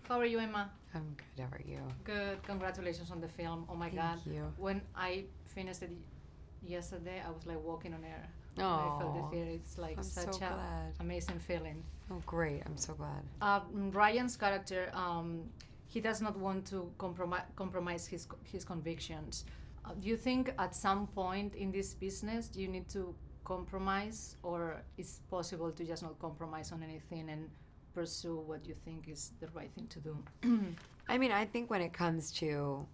How are you, Emma? I'm good. How are you? Good. Congratulations on the film. Oh my God. Thank you. When I finished it yesterday, I was like walking on air. Oh, I felt the theater. It's like I'm such so a glad. amazing feeling. Oh, great. I'm so glad. Ryan's character, he does not want to compromise his convictions. Do you think at some point in this business you need to compromise, or is possible to just not compromise on anything and pursue what you think is the right thing to do? I mean, I think when it comes to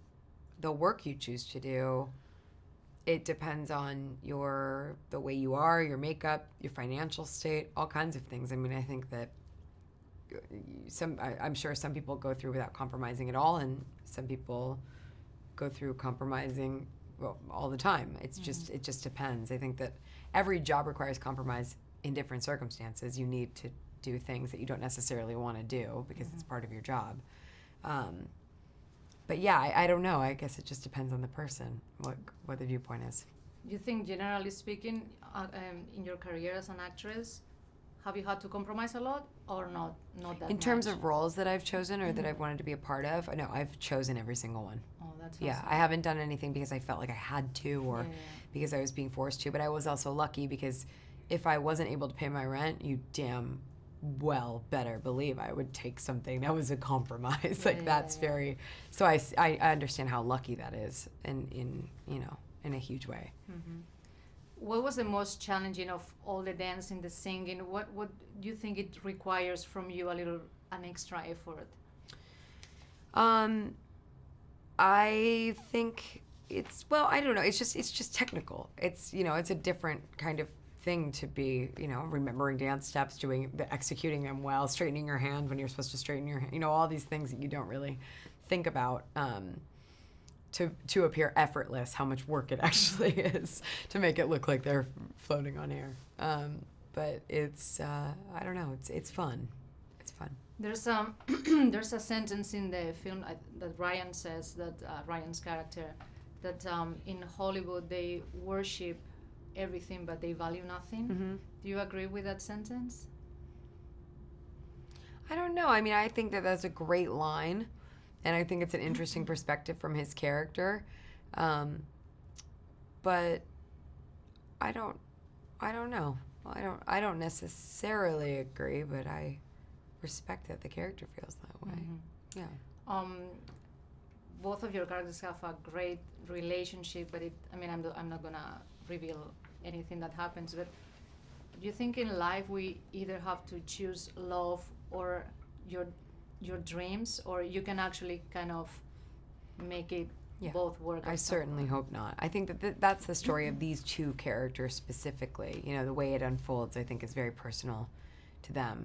the work you choose to do, it depends on the way you are, your makeup, your financial state, all kinds of things. I mean, I think that I'm sure some people go through without compromising at all, and some people go through compromising all the time. It just depends. I think that every job requires compromise in different circumstances. You need to do things that you don't necessarily want to do because it's part of your job. But yeah, I don't know. I guess it just depends on the person, what the viewpoint is. You think, generally speaking, in your career as an actress, have you had to compromise a lot, or not that much? In terms of roles that I've chosen or that I've wanted to be a part of, no, I've chosen every single one. Oh, that's Yeah, awesome. I haven't done anything because I felt like I had to, or because I was being forced to. But I was also lucky because if I wasn't able to pay my rent, you damn well better believe I would take something that was a compromise. Very. So I understand how lucky that is, in a huge way. Mm-hmm. What was the most challenging of all the dancing, the singing? What do you think it requires from you an extra effort? I think I don't know. It's just technical. It's a different kind of thing to be, remembering dance steps, executing them well, straightening your hand when you're supposed to straighten your hand. All these things that you don't really think about. To appear effortless, how much work it actually is to make it look like they're floating on air. But it's I don't know. It's fun. It's fun. There's there's a sentence in the film that Ryan says, that Ryan's character, that in Hollywood they worship everything but they value nothing. Mm-hmm. Do you agree with that sentence? I don't know. I mean, I think that that's a great line. And I think it's an interesting perspective from his character, but I don't know. I don't necessarily agree, but I respect that the character feels that way. Mm-hmm. Yeah. Both of your characters have a great relationship, but I'm not gonna reveal anything that happens. But do you think in life we either have to choose love or your dreams, or you can actually kind of make it both work? I certainly hope not. I think that that's the story of these two characters specifically. The way it unfolds, I think, is very personal to them.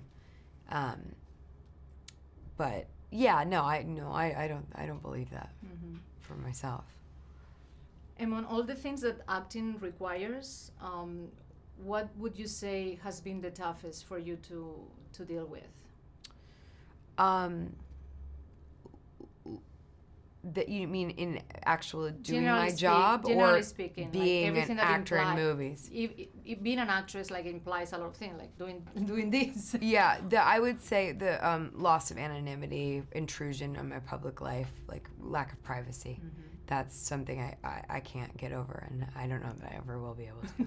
But yeah, I don't believe that for myself. Among all the things that acting requires, what would you say has been the toughest for you to deal with? That you mean in actual doing Generally my job, generally or speaking, being like an actor in movies? Being an actress implies a lot of things, like doing this. Yeah, I would say the loss of anonymity, intrusion on my public life, like lack of privacy. Mm-hmm. That's something I can't get over, and I don't know that I ever will be able to.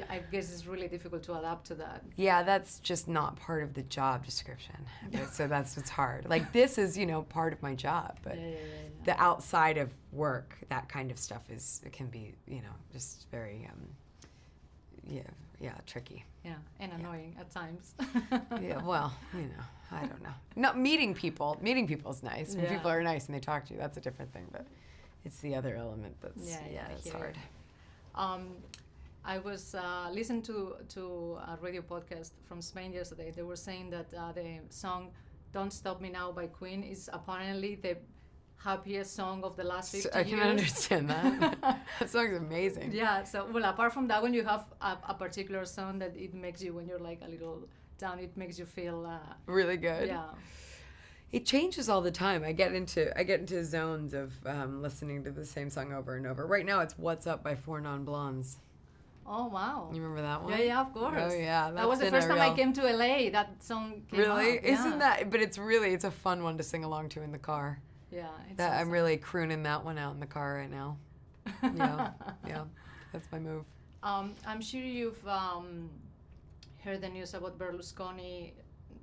I guess it's really difficult to adapt to that. Yeah, that's just not part of the job description. So that's what's hard. Like, this is, part of my job, but the outside of work, that kind of stuff can be, just very, tricky. Yeah, and annoying at times. Yeah, well, I don't know. No, meeting people is nice. When people are nice and they talk to you, that's a different thing, but it's the other element that's it's hard. I was listening to a radio podcast from Spain yesterday. They were saying that the song "Don't Stop Me Now" by Queen is apparently the happiest song of the last 50 years. I can understand that. That song's amazing. Yeah, so, apart from that one, you have a particular song that it makes you, when you're like a little down, it makes you feel... really good. Yeah. It changes all the time. I get into zones of listening to the same song over and over. Right now, it's "What's Up" by 4 Non Blondes. Oh wow. You remember that one? Yeah, yeah, of course. Oh yeah, That was the first time I came to LA. That song came Really? up. Isn't Yeah. that? But it's a fun one to sing along to in the car. Yeah, it's That I'm awesome. really crooning that one out in the car right now. Yeah, yeah, that's my move. I'm sure you've heard the news about Berlusconi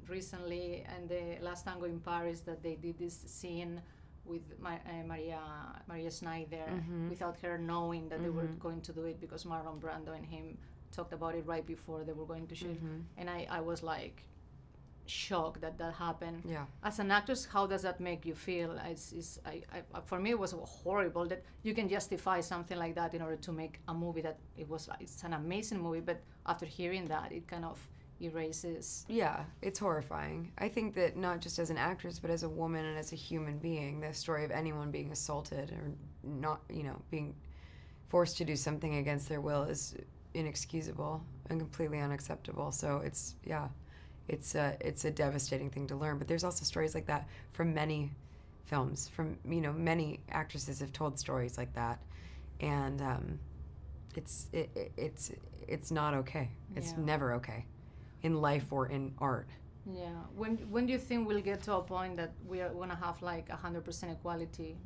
recently and the last tango in Paris, that they did this scene with Maria Schneider without her knowing that they were going to do it, because Marlon Brando and him talked about it right before they were going to shoot. And I was like shocked that that happened. Yeah. As an actress, how does that make you feel? For me, it was horrible that you can justify something like that in order to make a movie that it's an amazing movie, but after hearing that, it kind of erases. Yeah, it's horrifying. I think that not just as an actress, but as a woman and as a human being, the story of anyone being assaulted or not, being forced to do something against their will is inexcusable and completely unacceptable. So it's a devastating thing to learn. But there's also stories like that from many films. From many actresses have told stories like that, and it's not okay. It's never okay, in life or in art. Yeah. When do you think we'll get to a point that we are going to have like 100% equality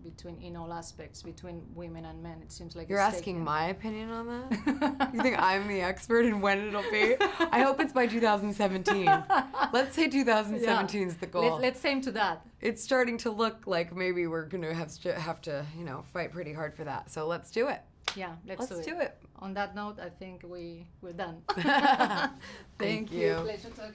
in all aspects between women and men? It seems like You're asking my opinion on that? You think I'm the expert in when it'll be? I hope it's by 2017. Let's say 2017 is the goal. Let's aim to that. It's starting to look like maybe we're going to have to fight pretty hard for that. So let's do it. Yeah, let's do it. On that note, I think we're done. Thank you. Pleasure talking.